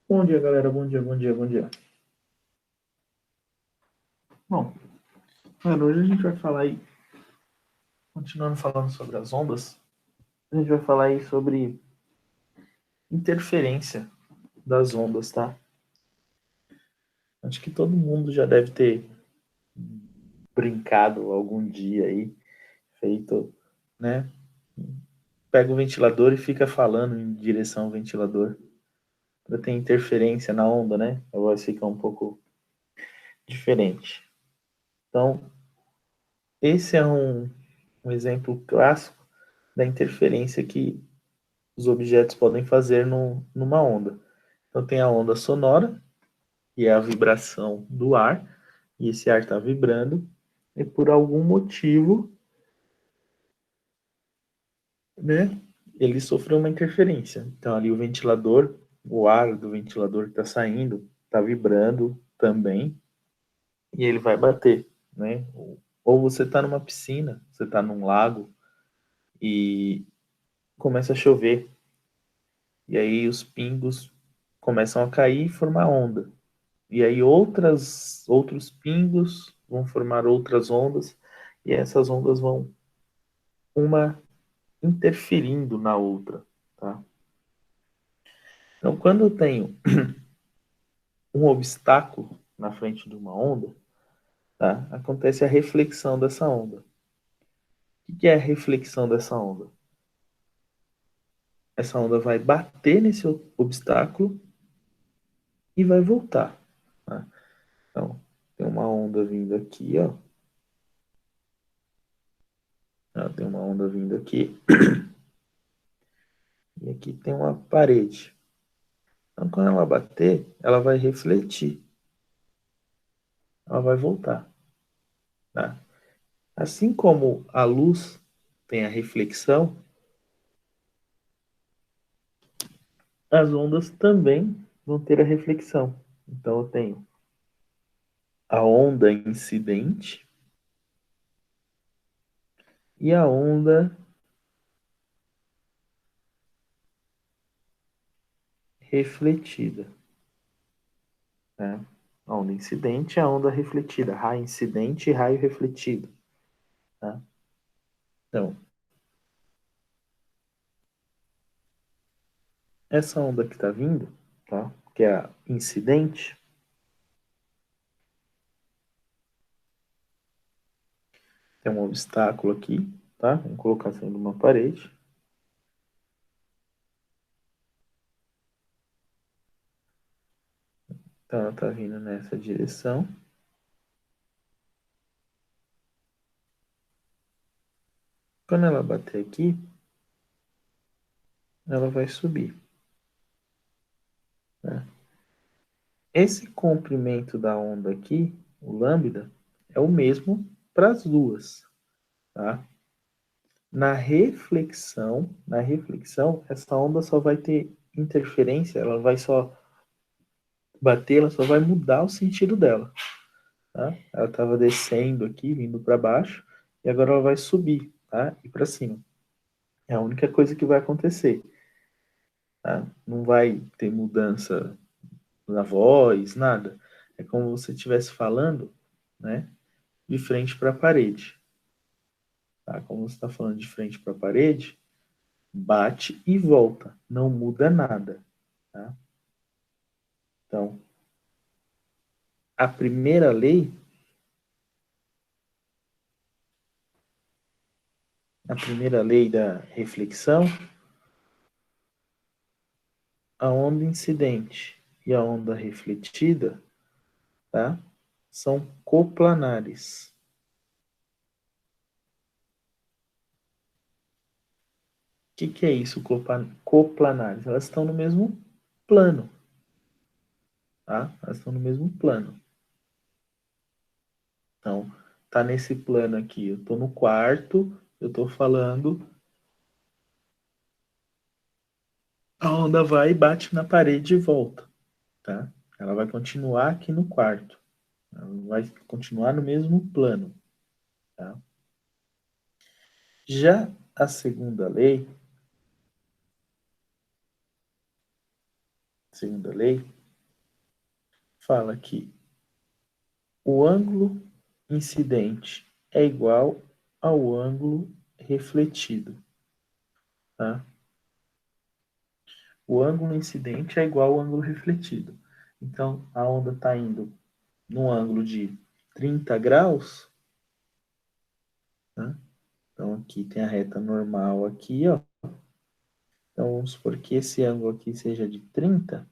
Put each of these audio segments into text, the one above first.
Bom dia, galera. Bom dia, bom dia, bom dia. Bom, hoje a gente vai falar aí, continuando falando sobre as ondas, a gente vai falar aí sobre interferência das ondas, tá? Acho que todo mundo já deve ter brincado algum dia aí, feito, né? Pega o ventilador e fica falando em direção ao ventilador para ter interferência na onda, né? A voz fica um pouco diferente. Então, esse é um exemplo clássico da interferência que os objetos podem fazer numa onda. Então tem a onda sonora, que é a vibração do ar, e esse ar está vibrando, e por algum motivo, né, ele sofreu uma interferência. Então ali o ventilador, o ar do ventilador que está saindo, está vibrando também, e ele vai bater, né? Ou você está numa piscina, você está num lago, e começa a chover, e aí os pingos começam a cair e formar onda. E aí outros pingos vão formar outras ondas, e essas ondas vão uma interferindo na outra, tá? Então, quando eu tenho um obstáculo na frente de uma onda, tá? Acontece a reflexão dessa onda. O que é a reflexão dessa onda? Essa onda vai bater nesse obstáculo e vai voltar, tá? Então, tem uma onda vindo aqui, ó. Tem uma onda vindo aqui. E aqui tem uma parede. Então, quando ela bater, ela vai refletir. Ela vai voltar. Tá? Assim como a luz tem a reflexão, as ondas também vão ter a reflexão. Então, eu tenho a onda incidente e a onda refletida. Né? A onda incidente e a onda refletida. Raio incidente e raio refletido. Tá? Então, essa onda que está vindo, tá? Que é a incidente, tem um obstáculo aqui, tá? Vamos colocar sendo uma parede. Então ela está vindo nessa direção. Quando ela bater aqui, ela vai subir. Né? Esse comprimento da onda aqui, o lambda, é o mesmo para as duas. Tá? Na reflexão, essa onda só vai ter interferência, ela vai só bater, ela só vai mudar o sentido dela. Tá? Ela estava descendo aqui, vindo para baixo, e agora ela vai subir, tá? E para cima. É a única coisa que vai acontecer. Tá? Não vai ter mudança na voz, nada. É como se você estivesse falando, né, de frente para a parede. Tá? Como você está falando de frente para a parede, bate e volta, não muda nada. Tá? Então, a primeira lei, da reflexão, a onda incidente e a onda refletida, tá? São coplanares. O que é isso, coplanares? Elas estão no mesmo plano, tá? Elas estão no mesmo plano. Então, tá nesse plano aqui. Eu tô no quarto, eu tô falando, a onda vai e bate na parede e volta, tá? Ela vai continuar aqui no quarto. Ela vai continuar no mesmo plano, tá? Já a segunda lei, segunda lei, fala que o ângulo incidente é igual ao ângulo refletido, tá? O ângulo incidente é igual ao ângulo refletido. Então, a onda está indo num ângulo de 30 graus, tá? Então, aqui tem a reta normal aqui, ó. Então, vamos supor que esse ângulo aqui seja de 30.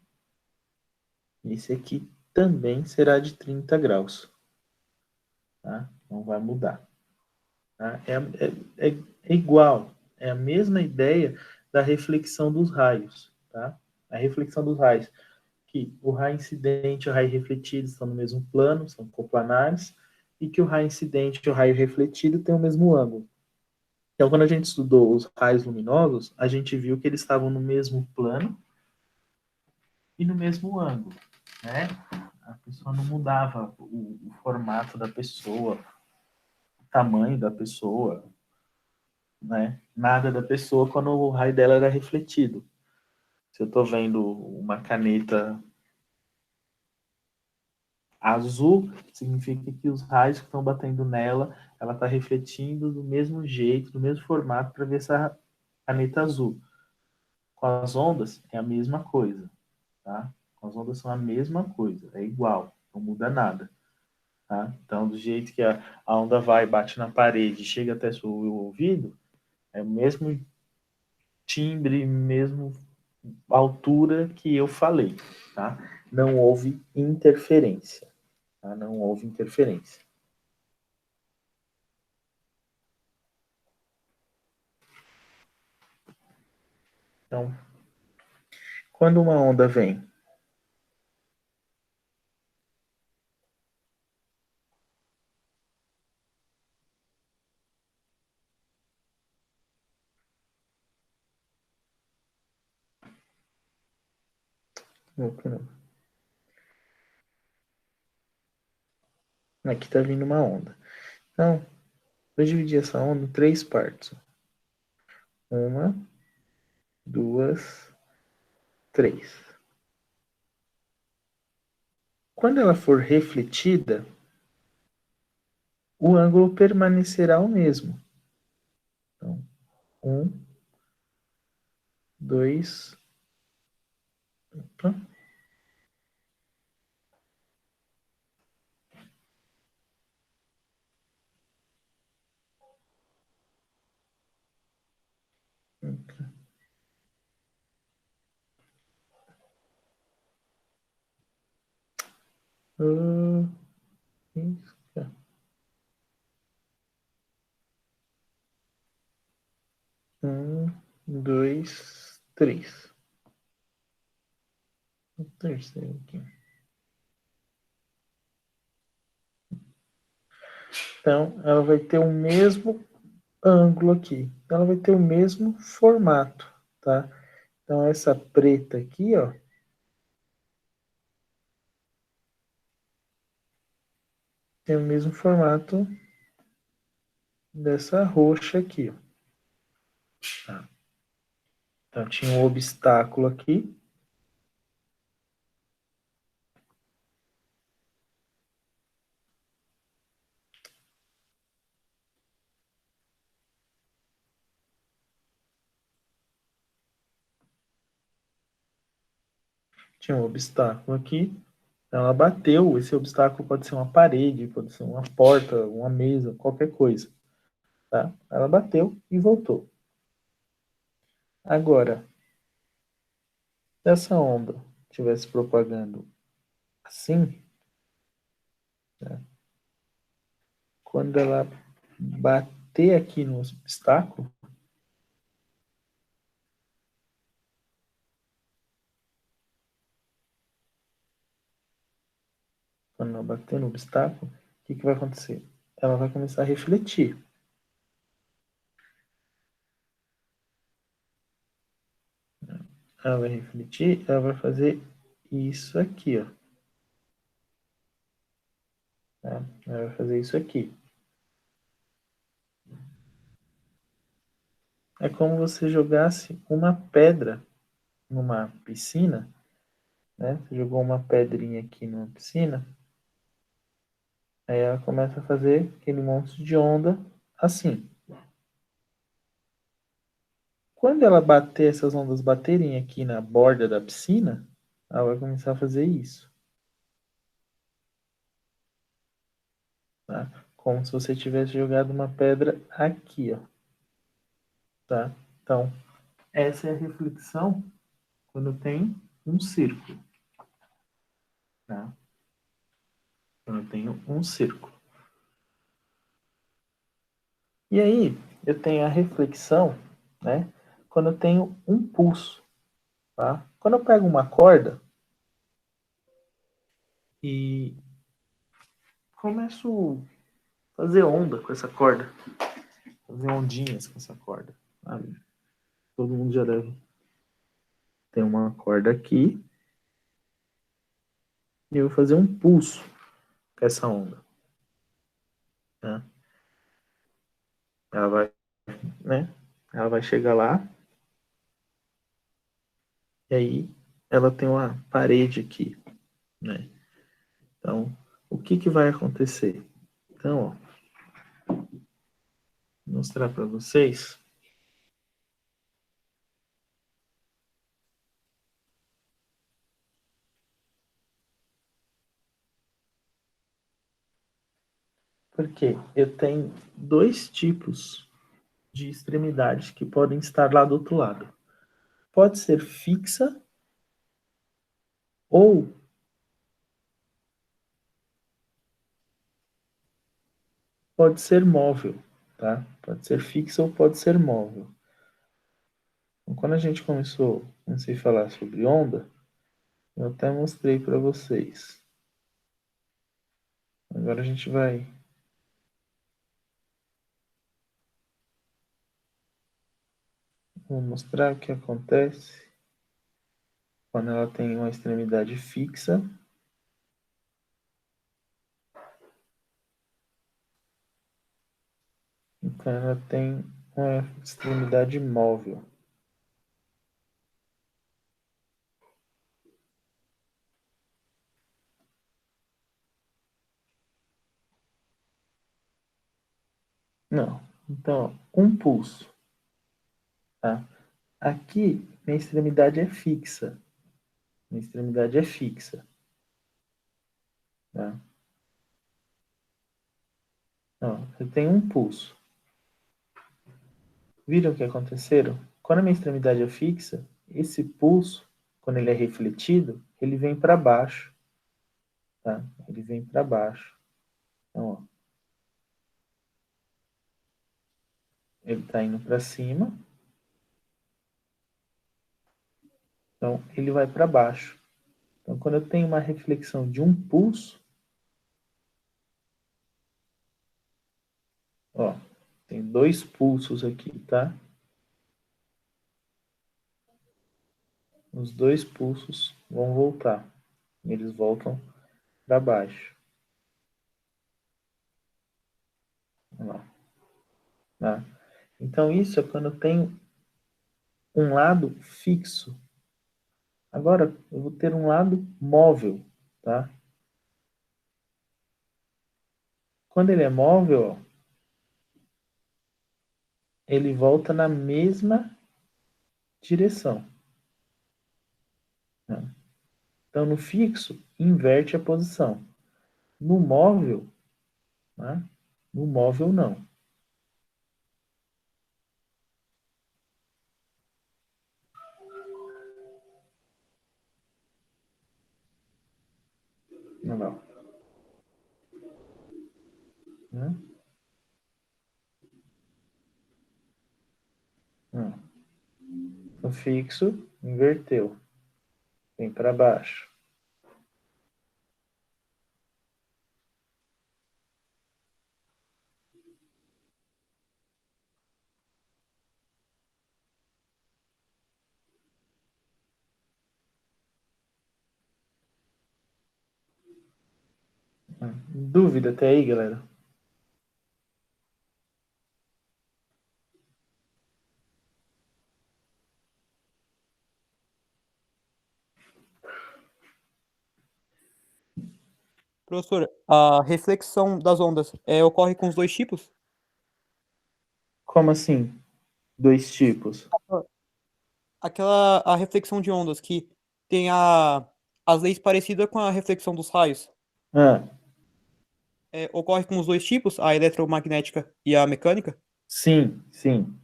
Esse aqui também será de 30 graus, tá? Não vai mudar. Tá? É igual, é a mesma ideia da reflexão dos raios. Tá? A reflexão dos raios, que o raio incidente e o raio refletido estão no mesmo plano, são coplanares, e que o raio incidente e o raio refletido têm o mesmo ângulo. Então, quando a gente estudou os raios luminosos, a gente viu que eles estavam no mesmo plano e no mesmo ângulo, né? A pessoa não mudava o formato da pessoa, o tamanho da pessoa, né? Nada da pessoa quando o raio dela era refletido. Se eu estou vendo uma caneta azul, significa que os raios que estão batendo nela, ela está refletindo do mesmo jeito, do mesmo formato, para ver essa caneta azul. Com as ondas, é a mesma coisa, tá? Com as ondas são a mesma coisa, é igual, não muda nada. Tá? Então, do jeito que a onda vai, bate na parede, chega até o ouvido, é o mesmo timbre, mesmo altura que eu falei, tá? Não houve interferência, tá? Não houve interferência. Então, quando uma onda vem, aqui está vindo uma onda. Então, vou dividir essa onda em três partes. Uma, duas, três. Quando ela for refletida, o ângulo permanecerá o mesmo. Então, um, dois, opa, isca. Um, dois, três. O terceiro aqui. Então, ela vai ter o mesmo ângulo aqui. Ela vai ter o mesmo formato, tá? Então, essa preta aqui, ó, tem o mesmo formato dessa roxa aqui, ó. Tá? Então, tinha um obstáculo aqui. Tinha um obstáculo aqui. Então, ela bateu. Esse obstáculo pode ser uma parede, pode ser uma porta, uma mesa, qualquer coisa. Tá? Ela bateu e voltou. Agora, se essa onda estivesse propagando assim, né? Quando ela bater aqui no obstáculo, quando ela bater no obstáculo, o que, que vai acontecer? Ela vai começar a refletir. Ela vai refletir, ela vai fazer isso aqui, ó. Tá? Ela vai fazer isso aqui. É como você jogasse uma pedra numa piscina né? Você jogou uma pedrinha aqui numa piscina, aí ela começa a fazer aquele monte de onda assim. Quando ela bater, essas ondas baterem aqui na borda da piscina, ela vai começar a fazer isso, tá? Como se você tivesse jogado uma pedra aqui, ó, tá? Então, essa é a reflexão quando tem um círculo, tá? Quando eu tenho um círculo. E aí, eu tenho a reflexão, né? Quando eu tenho um pulso, tá? Quando eu pego uma corda e começo a fazer onda com essa corda, fazer ondinhas com essa corda, sabe? Todo mundo já deve ter uma corda aqui e eu vou fazer um pulso com essa onda, né? Ela vai, né? Ela vai chegar lá e aí ela tem uma parede aqui, né? Então, o que que vai acontecer? Então, ó, vou mostrar para vocês. Porque eu tenho dois tipos de extremidades que podem estar lá do outro lado. Pode ser fixa ou pode ser móvel, tá? Pode ser fixa ou pode ser móvel. Então, quando a gente comecei a falar sobre onda, eu até mostrei para vocês. Agora a gente vai vou mostrar o que acontece quando ela tem uma extremidade fixa. Então ela tem uma extremidade móvel. Não. Então, um pulso, tá? Aqui, minha extremidade é fixa. Minha extremidade é fixa, tá? Não, eu tenho um pulso. Viram o que aconteceram? Quando a minha extremidade é fixa, esse pulso, quando ele é refletido, ele vem para baixo, tá? Ele vem para baixo. Então, ó, ele está indo para cima, então ele vai para baixo. Então, quando eu tenho uma reflexão de um pulso, ó, tem dois pulsos aqui, tá? Os dois pulsos vão voltar. Eles voltam para baixo. Lá, tá? Então, isso é quando eu tenho um lado fixo. Agora, eu vou ter um lado móvel, tá? Quando ele é móvel, ó, ele volta na mesma direção, né? Então, no fixo, inverte a posição. No móvel, né? No móvel, não. Não, não. Né? Não. No fixo, inverteu. Vem para baixo. Dúvida até aí, galera? Professor, a reflexão das ondas ocorre com os dois tipos? Como assim? Dois tipos? A reflexão de ondas que tem as leis parecidas com a reflexão dos raios. Ah, Ocorre com os dois tipos, a eletromagnética e a mecânica? sim, sim,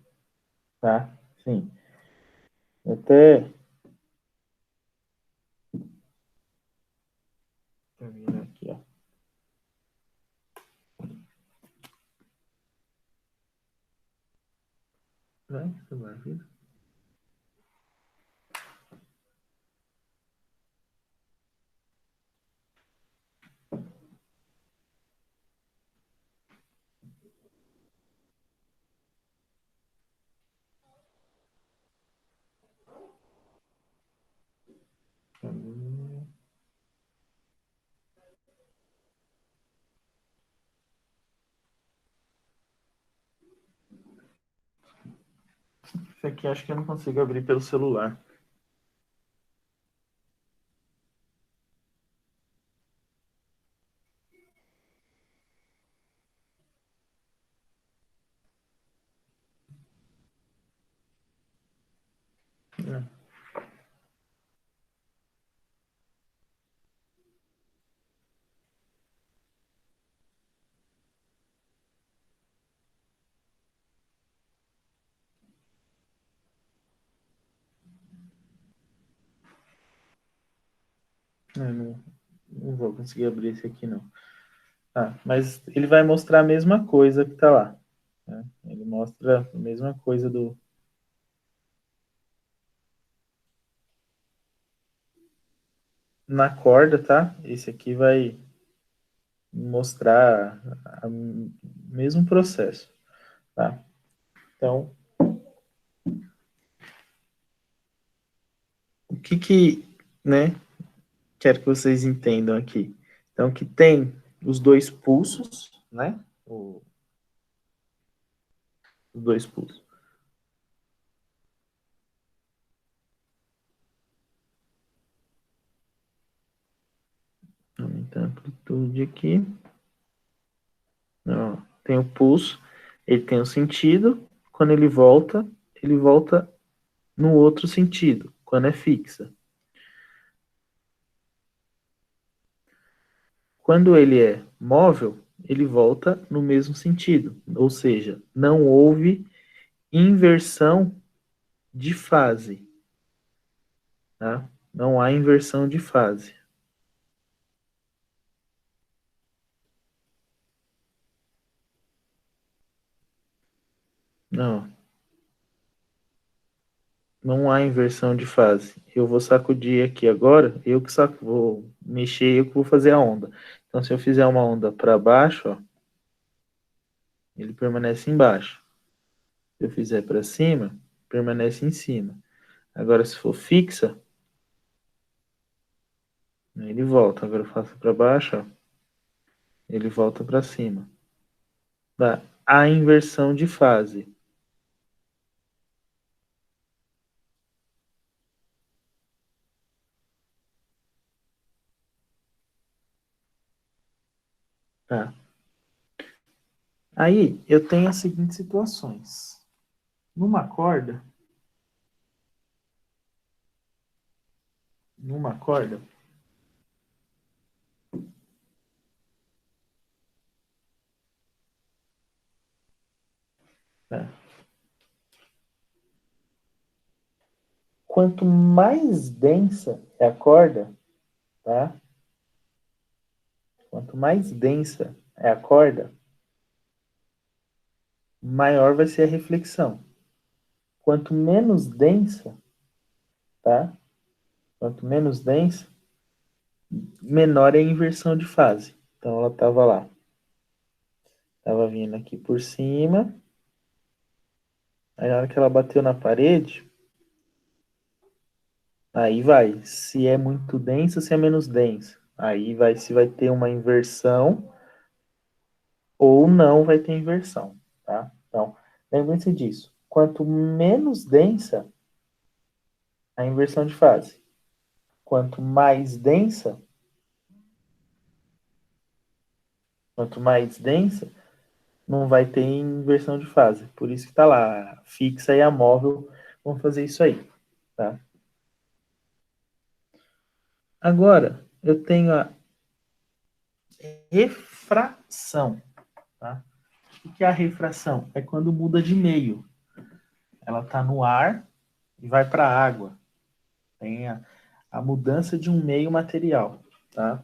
tá? Sim. Até. Termina aqui, ó. Vai, você vai vir. Isso aqui acho que eu não consigo abrir pelo celular. É. Não vou conseguir abrir esse aqui, não. Ah, mas ele vai mostrar a mesma coisa que tá lá. Né? Ele mostra a mesma coisa do. Na corda, tá? Esse aqui vai mostrar o mesmo processo, tá? Então, o que, né, quero que vocês entendam aqui. Então, que tem os dois pulsos, né? Os dois pulsos. Aumentar a amplitude aqui. Ó, tem o pulso, ele tem o sentido. Quando ele volta no outro sentido, quando é fixa. Quando ele é móvel, ele volta no mesmo sentido, ou seja, não houve inversão de fase, tá? Não há inversão de fase. Não, não há inversão de fase. Eu vou sacudir aqui agora, eu que vou mexer, eu que vou fazer a onda. Então, se eu fizer uma onda para baixo, ó, ele permanece embaixo. Se eu fizer para cima, permanece em cima. Agora, se for fixa, ele volta. Agora eu faço para baixo, ó, ele volta para cima. Dá a inversão de fase. Tá? Aí eu tenho as seguintes situações. Numa corda, tá? Quanto mais densa é a corda, tá? Quanto mais densa é a corda, maior vai ser a reflexão. Quanto menos densa, tá? Quanto menos densa, menor é a inversão de fase. Então ela estava lá. Estava vindo aqui por cima. Aí na hora que ela bateu na parede, aí vai. Se é muito densa, se é menos densa. Aí vai se vai ter uma inversão ou não vai ter inversão, tá? Então, lembre-se disso. Quanto menos densa a inversão de fase, quanto mais densa Quanto mais densa, não vai ter inversão de fase. Por isso que está lá, a fixa e a móvel vão fazer isso aí. Tá? Agora, eu tenho a refração. Tá? O que é a refração? É quando muda de meio. Ela está no ar e vai para a água. Tem a mudança de um meio material. Tá?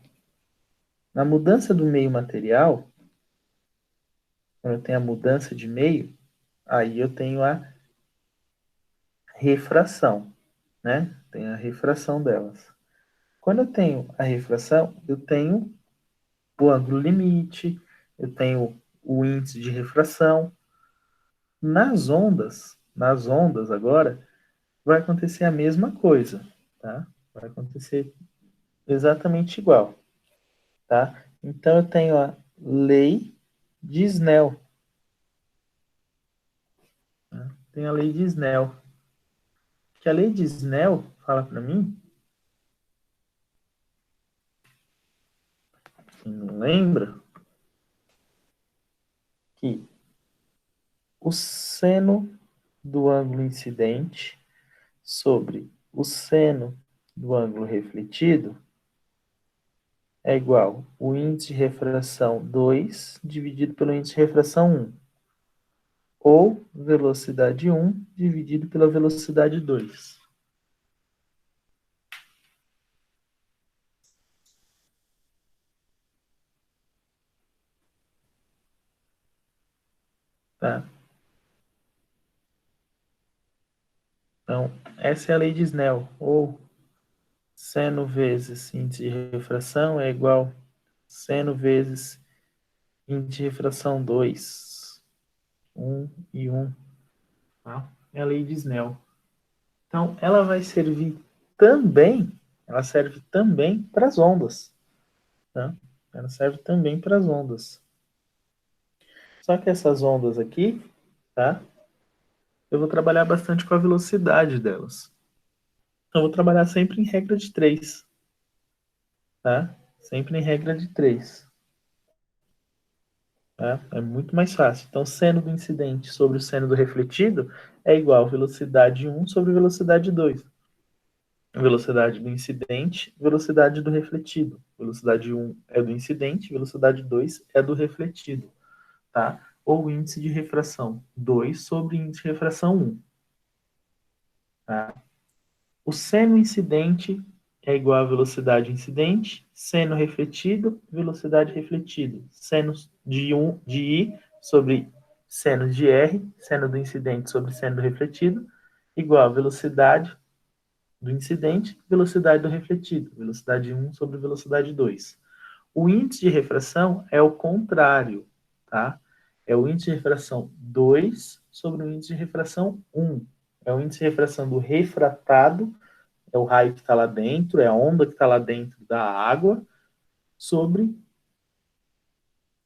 Na mudança do meio material, quando eu tenho a mudança de meio, aí eu tenho a refração. Né? Tem a refração delas. Quando eu tenho a refração, eu tenho o ângulo limite, eu tenho o índice de refração. Nas ondas agora, vai acontecer a mesma coisa, tá? Vai acontecer exatamente igual, tá? Então eu tenho a lei de Snell. Tá? Tem a lei de Snell. Que a lei de Snell fala para mim, quem não lembra, que o seno do ângulo incidente sobre o seno do ângulo refletido é igual o índice de refração 2 dividido pelo índice de refração 1, ou velocidade 1 dividido pela velocidade 2. Tá? Então, essa é a lei de Snell, ou seno vezes índice de refração é igual seno vezes índice de refração 2, 1 e 1. Tá? É a lei de Snell. Então, ela vai servir também, ela serve também para as ondas. Tá? Ela serve também para as ondas. Só que essas ondas aqui, tá? Eu vou trabalhar bastante com a velocidade delas. Então, eu vou trabalhar sempre em regra de 3, tá? Sempre em regra de 3. Tá? É muito mais fácil. Então, seno do incidente sobre o seno do refletido é igual a velocidade 1 sobre velocidade 2. Velocidade do incidente, velocidade do refletido. Velocidade 1 é do incidente, velocidade 2 é do refletido. Tá? Ou índice de refração 2 sobre índice de refração 1. Tá? O seno incidente é igual a velocidade incidente, seno refletido, velocidade refletido. Seno de I sobre seno de R, seno do incidente sobre seno do refletido, igual a velocidade do incidente, velocidade do refletido. Velocidade 1 sobre velocidade 2. O índice de refração é o contrário, tá? É o índice de refração 2 sobre o índice de refração 1. É o índice de refração do refratado, é o raio que está lá dentro, é a onda que está lá dentro da água, sobre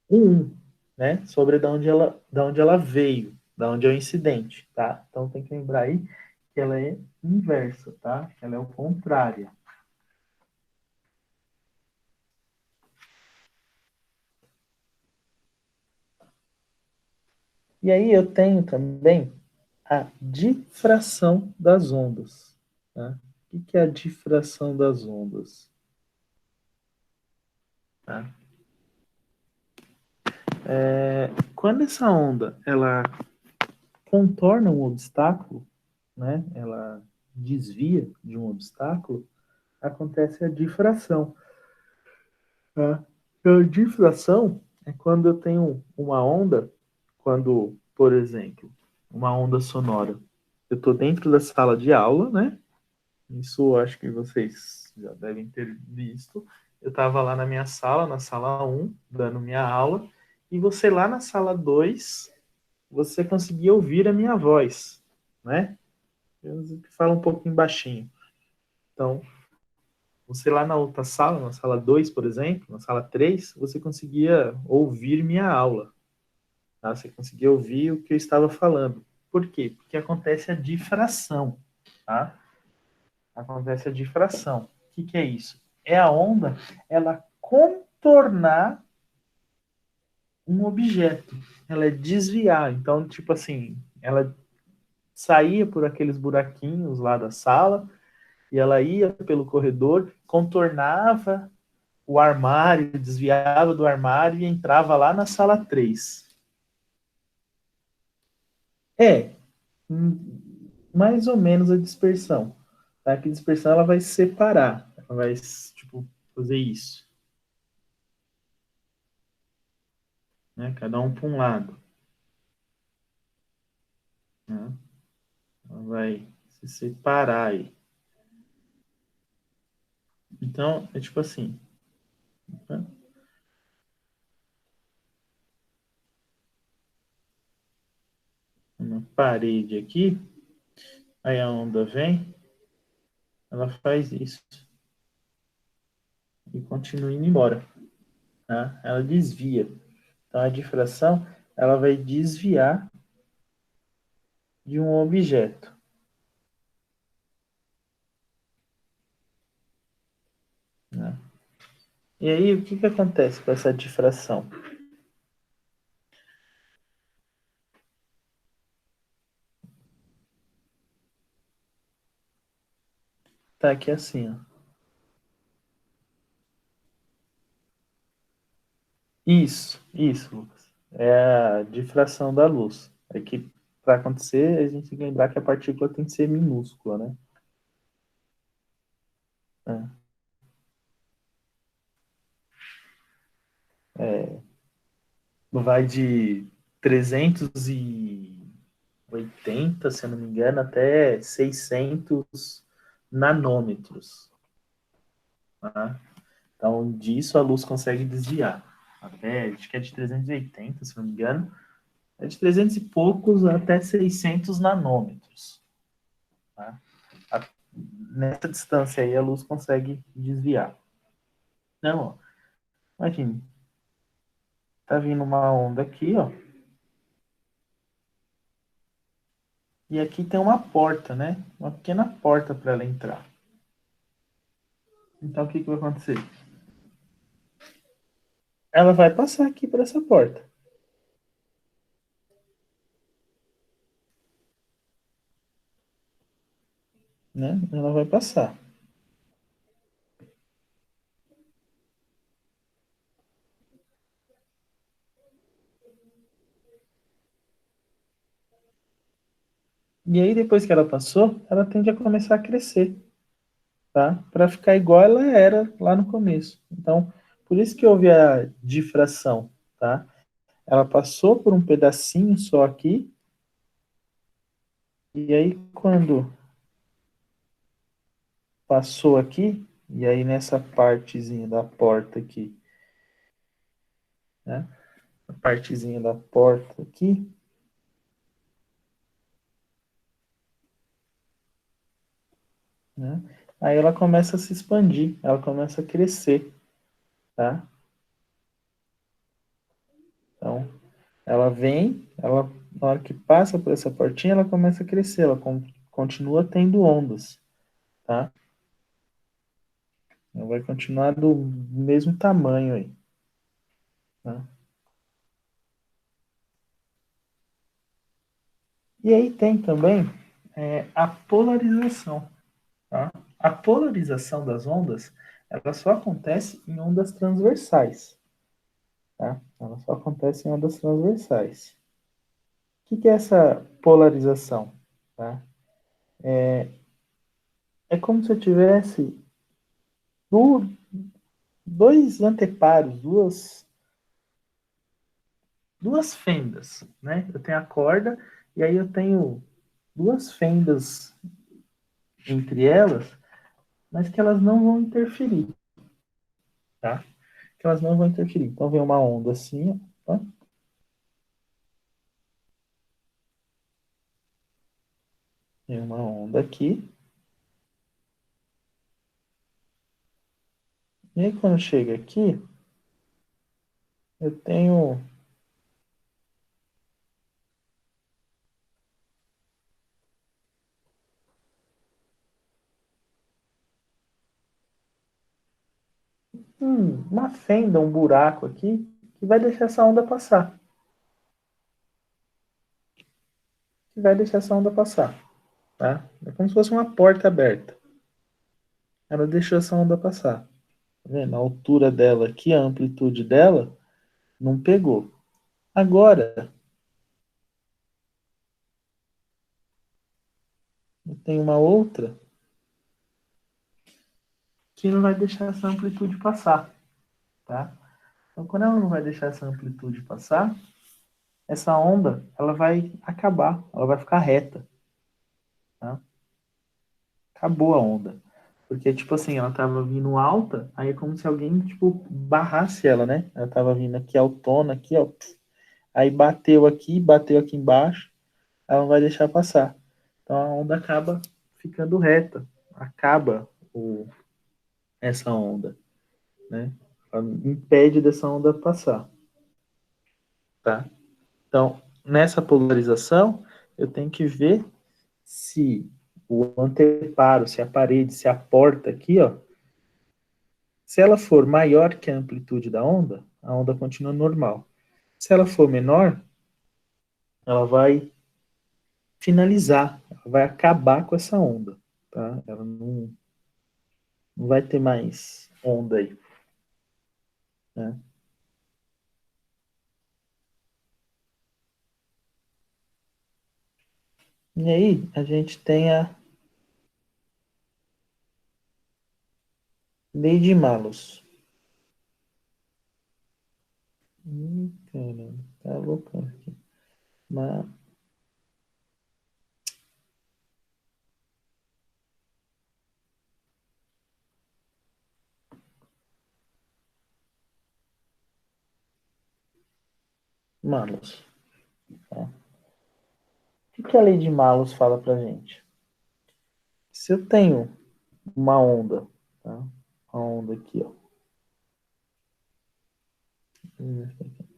o 1, né? Sobre da onde ela veio, da onde é o incidente, tá? Então tem que lembrar aí que ela é inversa, tá? Ela é o contrária. E aí eu tenho também a difração das ondas. Tá? O que é a difração das ondas? Tá? Quando essa onda ela contorna um obstáculo, né? Ela desvia de um obstáculo, acontece a difração. Tá? A difração é quando eu tenho uma onda, quando, por exemplo, uma onda sonora. Eu estou dentro da sala de aula, né? Isso acho que vocês já devem ter visto. Eu estava lá na minha sala, na sala 1, dando minha aula, e você lá na sala 2, você conseguia ouvir a minha voz, né? Eu falo um pouquinho baixinho. Então, você lá na outra sala, na sala 2, por exemplo, na sala 3, você conseguia ouvir minha aula. Tá? Você conseguia ouvir o que eu estava falando. Por quê? Porque acontece a difração. Tá? Acontece a difração. O que é isso? É a onda ela contornar um objeto. Ela é desviar. Então, tipo assim, ela saía por aqueles buraquinhos lá da sala e ela ia pelo corredor, contornava o armário, desviava do armário e entrava lá na sala 3. É, mais ou menos a dispersão. Tá? Que a dispersão ela vai separar, ela vai tipo, fazer isso. Né? Cada um para um lado. Né? Ela vai se separar aí. Então, é tipo assim. Né? Uma parede aqui, aí a onda vem, ela faz isso e continua indo embora. Tá? Ela desvia. Então, a difração ela vai desviar de um objeto. Né? E aí, o que, que acontece com essa difração? Tá aqui assim, ó. Isso, Lucas. É a difração da luz. É que para acontecer, a gente tem que lembrar que a partícula tem que ser minúscula, né? Vai de 380, se eu não me engano, até 600 nanômetros. Tá? Então, disso a luz consegue desviar. Até, acho que é de 380, se eu não me engano. É de 300 e poucos até 600 nanômetros. Tá? Nessa distância aí, a luz consegue desviar. Não, ó, imagine, tá vindo uma onda aqui, ó, e aqui tem uma porta, né? Uma pequena porta para ela entrar. Então, o que, que vai acontecer? Ela vai passar aqui por essa porta, né? Ela vai passar. E aí, depois que ela passou, ela tende a começar a crescer, tá? Para ficar igual ela era lá no começo. Então, por isso que houve a difração, tá? Ela passou por um pedacinho só aqui, e aí quando passou aqui, e aí nessa partezinha da porta aqui, né? A partezinha da porta aqui, né? Aí ela começa a se expandir, ela começa a crescer, tá? Então, ela vem, ela, na hora que passa por essa portinha, ela começa a crescer, ela continua tendo ondas, tá? Ela vai continuar do mesmo tamanho aí, tá? E aí tem também a polarização, tá? A polarização das ondas, ela só acontece em ondas transversais, tá? Ela só acontece em ondas transversais. O que é essa polarização, tá? É como se eu tivesse dois anteparos, duas fendas, né? Eu tenho a corda e aí eu tenho duas fendas entre elas, mas que elas não vão interferir, tá? Que elas não vão interferir. Então vem uma onda assim, ó, tá? Vem uma onda aqui. E aí quando chega aqui, eu tenho uma fenda, um buraco aqui, que vai deixar essa onda passar. Que vai deixar essa onda passar. Tá? É como se fosse uma porta aberta. Ela deixou essa onda passar. Tá vendo? A altura dela aqui, a amplitude dela, não pegou. Agora, eu tenho uma outra que não vai deixar essa amplitude passar. Tá? Então, quando ela não vai deixar essa amplitude passar, essa onda ela vai acabar, ela vai ficar reta. Tá? Acabou a onda. Porque, tipo assim, ela tava vindo alta, aí é como se alguém, tipo, barrasse ela, né? Ela tava vindo aqui altona, aqui, ó. Aí bateu aqui embaixo, ela não vai deixar passar. Então a onda acaba ficando reta. Acaba essa onda, né? Ela impede dessa onda passar, tá? Então, nessa polarização, eu tenho que ver se o anteparo, se a parede, se a porta aqui, ó, se ela for maior que a amplitude da onda, a onda continua normal. Se ela for menor, ela vai finalizar, ela vai acabar com essa onda, tá? Ela não vai ter mais onda aí, né? E aí a gente tem a lei de Malus. Caramba, tá louco aqui. Ma Malus. Tá? O que a lei de Malus fala pra gente? Se eu tenho uma onda, tá? Uma onda aqui, ó.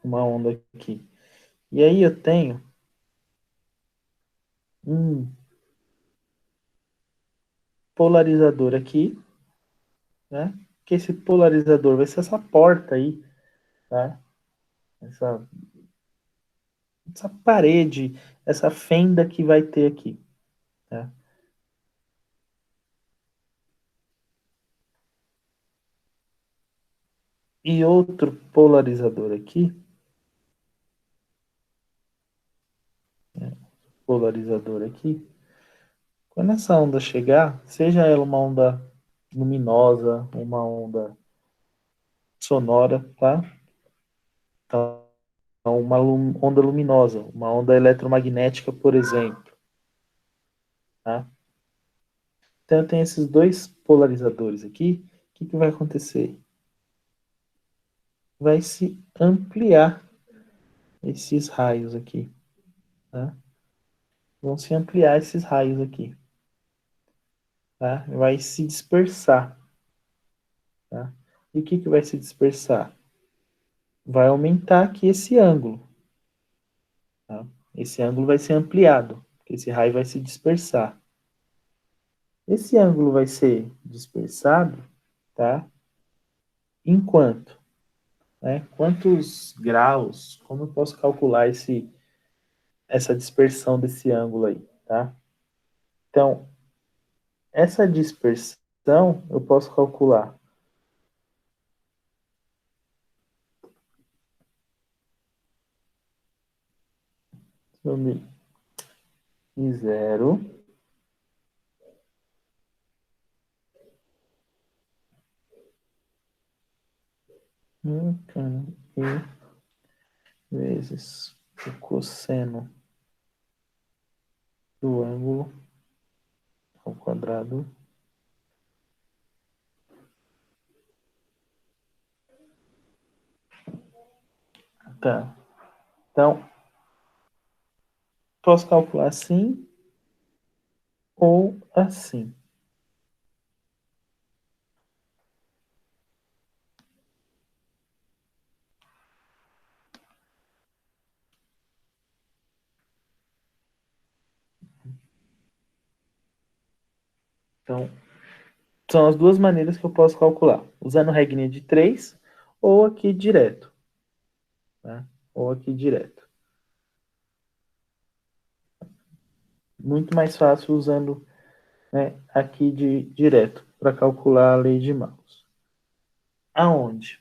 Uma onda aqui. E aí eu tenho um polarizador aqui, né? Que esse polarizador vai ser essa porta aí, tá? Essa, essa parede, essa fenda que vai ter aqui, tá? E outro polarizador aqui, né? Polarizador aqui. Quando essa onda chegar, seja ela uma onda luminosa, uma onda sonora, tá? Então, uma onda luminosa, uma onda eletromagnética, por exemplo, tá? Então eu tenho esses dois polarizadores aqui. O que vai acontecer? Vai se ampliar esses raios aqui, tá? Vão se ampliar esses raios aqui, tá? Vai se dispersar, tá? E o que vai se dispersar? Vai aumentar aqui esse ângulo, tá? Esse ângulo vai ser ampliado, porque esse raio vai se dispersar. Esse ângulo vai ser dispersado, tá? Enquanto, né? Quantos graus? Como eu posso calcular essa dispersão desse ângulo aí, tá? Então, essa dispersão eu posso calcular em zero e vezes o cosseno do ângulo ao quadrado. Tá. Então, posso calcular assim ou assim. Então, são as duas maneiras que eu posso calcular. Usando regrinha de 3 ou aqui direto. tá? Ou aqui direto. Muito mais fácil usando, né, aqui direto para calcular a lei de Malus. Aonde?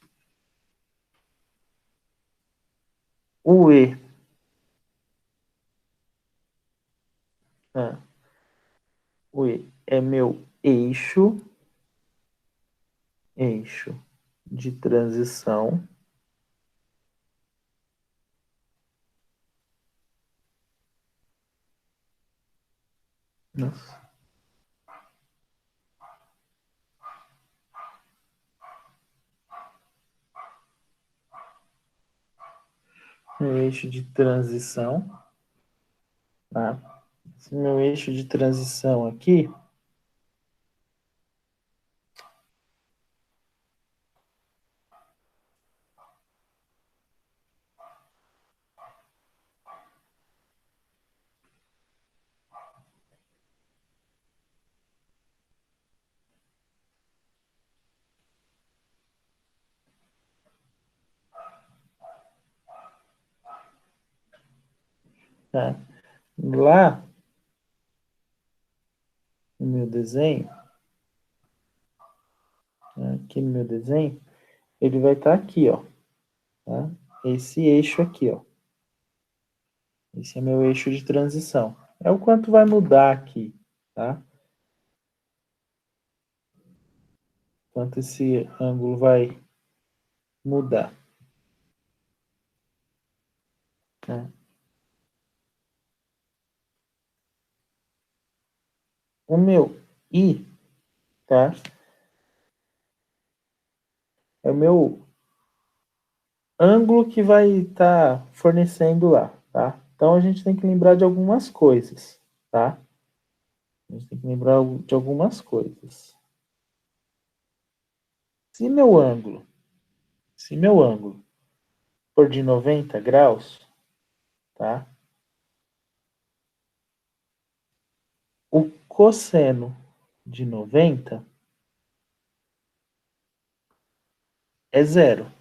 O E, né? O E é meu eixo de transição. Nossa. Meu eixo de transição, tá? Esse meu eixo de transição aqui, tá? Lá no meu desenho, aqui no meu desenho, ele vai estar aqui, ó, tá? Esse eixo aqui, ó. Esse é meu eixo de transição. É o quanto vai mudar aqui, tá? Quanto esse ângulo vai mudar, tá? O meu I, tá? É o meu ângulo que vai estar fornecendo lá, tá? Então a gente tem que lembrar de algumas coisas, tá? A gente tem que lembrar de algumas coisas. Se meu ângulo, se meu ângulo for de 90 graus, tá? O cosseno de 90 é zero,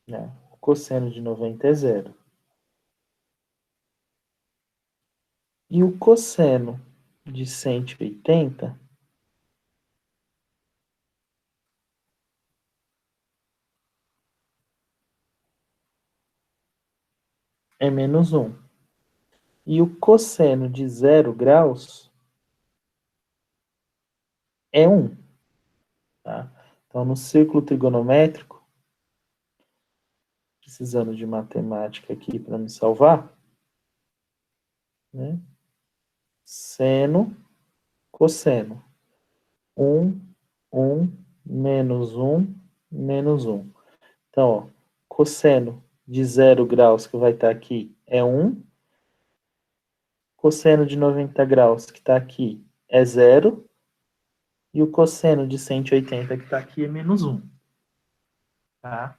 né? O cosseno de 90 é zero. E o cosseno de 180 é menos um. E o cosseno de 0 graus é 1. Tá? Então, no círculo trigonométrico, precisando de matemática aqui para me salvar, né? Seno, cosseno. 1, 1, menos 1, menos 1. Então, ó, cosseno de 0 graus, que vai estar aqui, é 1. Cosseno de 90 graus, que está aqui, é 0. E o cosseno de 180, que está aqui, é menos 1. Tá?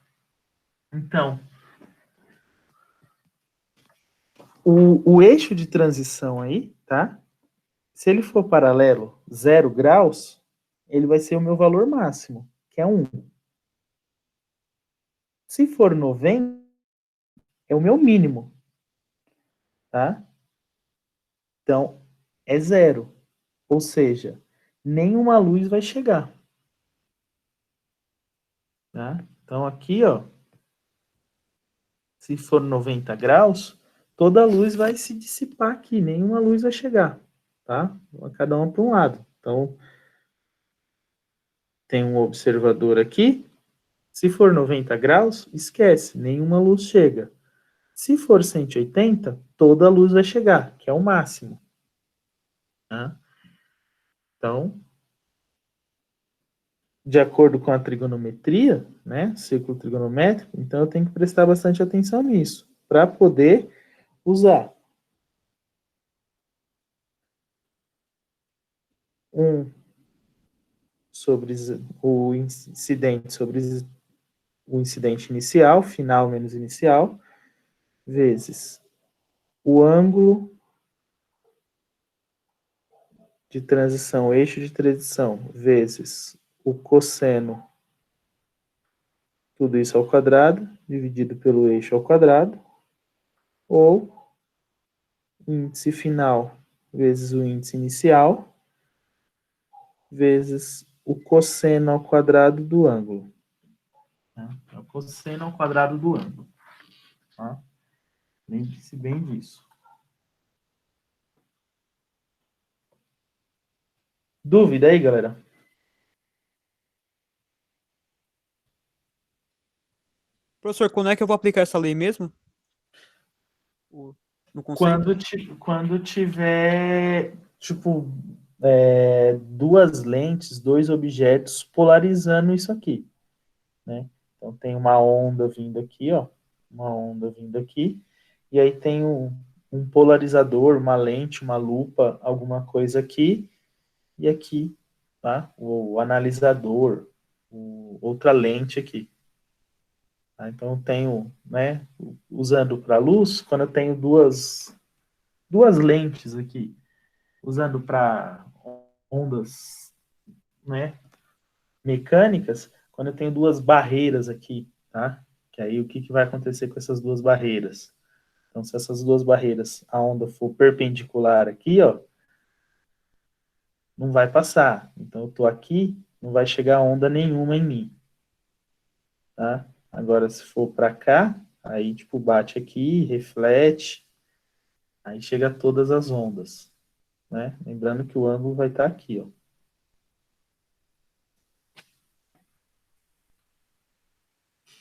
Então, o eixo de transição aí, tá? Se ele for paralelo 0 graus, ele vai ser o meu valor máximo, que é 1. Se for 90, é o meu mínimo, tá? Então, é zero. Ou seja, nenhuma luz vai chegar. Tá? Então, aqui, ó, se for 90 graus, toda a luz vai se dissipar aqui, nenhuma luz vai chegar. Tá? Cada um para um lado. Então, tem um observador aqui. Se for 90 graus, esquece, nenhuma luz chega. Se for 180, toda a luz vai chegar, que é o máximo. Tá? Então, de acordo com a trigonometria, né, círculo trigonométrico, então eu tenho que prestar bastante atenção nisso, para poder usar um sobre o incidente sobre o incidente inicial, final menos inicial, vezes o ângulo de transição, eixo de transição, vezes o cosseno tudo isso ao quadrado, dividido pelo eixo ao quadrado, ou índice final vezes o índice inicial, vezes o cosseno ao quadrado do ângulo. É o cosseno ao quadrado do ângulo. Tá? Lembre-se bem disso. Dúvida aí, galera? Professor, quando é que eu vou aplicar essa lei mesmo? No conceito? Quando tiver, tipo, duas lentes, dois objetos polarizando isso aqui, né? Então tem uma onda vindo aqui, ó, uma onda vindo aqui, e aí tem um polarizador, uma lente, uma lupa, alguma coisa aqui, e aqui, tá? O analisador, outra lente aqui. Tá? Então eu tenho, né, usando para luz, quando eu tenho duas lentes aqui, usando para ondas, né, mecânicas, quando eu tenho duas barreiras aqui, tá? Que aí o que vai acontecer com essas duas barreiras? Então, se essas duas barreiras, a onda for perpendicular aqui, ó, não vai passar. Então, eu tô aqui, não vai chegar onda nenhuma em mim, tá? Agora, se for para cá, aí, tipo, bate aqui, reflete, aí chega todas as ondas, né? Lembrando que o ângulo vai estar aqui, ó.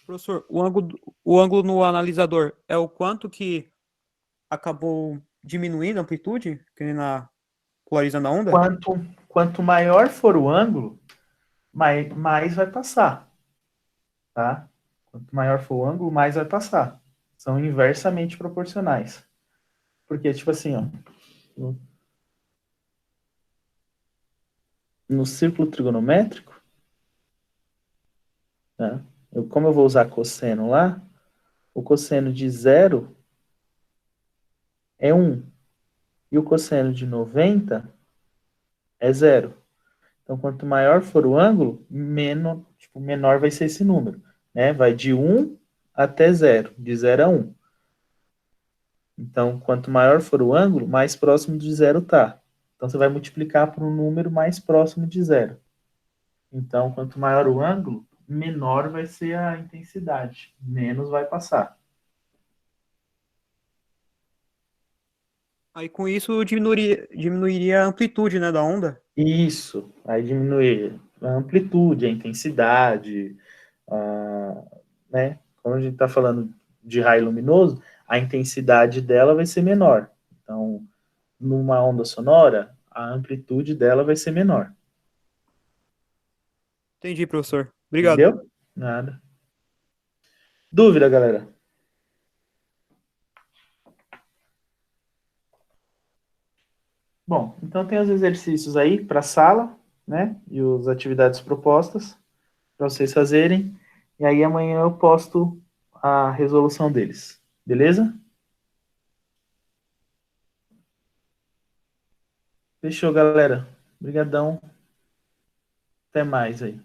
Professor, o ângulo no analisador é o quanto que acabou diminuindo a amplitude, que nem na polarizando a onda? Quanto maior for o ângulo, mais vai passar, tá? Quanto maior for o ângulo, mais vai passar. São inversamente proporcionais. Porque, tipo assim, ó, no, no círculo trigonométrico, né, como eu vou usar cosseno lá, o cosseno de zero é 1. E o cosseno de 90 é zero. Então, quanto maior for o ângulo, menor vai ser esse número. Né? Vai de 1 até zero, de 0 a 1. Então, quanto maior for o ângulo, mais próximo de zero tá. Então, você vai multiplicar por um número mais próximo de zero. Então, quanto maior o ângulo, menor vai ser a intensidade, menos vai passar. Aí com isso diminuiria a amplitude, né, da onda. Isso, aí diminui a amplitude, a intensidade, né? Quando a gente está falando de raio luminoso, a intensidade dela vai ser menor. Então, numa onda sonora, a amplitude dela vai ser menor. Entendi, professor. Obrigado. Entendeu? Nada. Dúvida, galera? Bom, então tem os exercícios aí para a sala, né? E as atividades propostas para vocês fazerem. E aí amanhã eu posto a resolução deles. Beleza? Fechou, galera. Obrigadão. Até mais aí.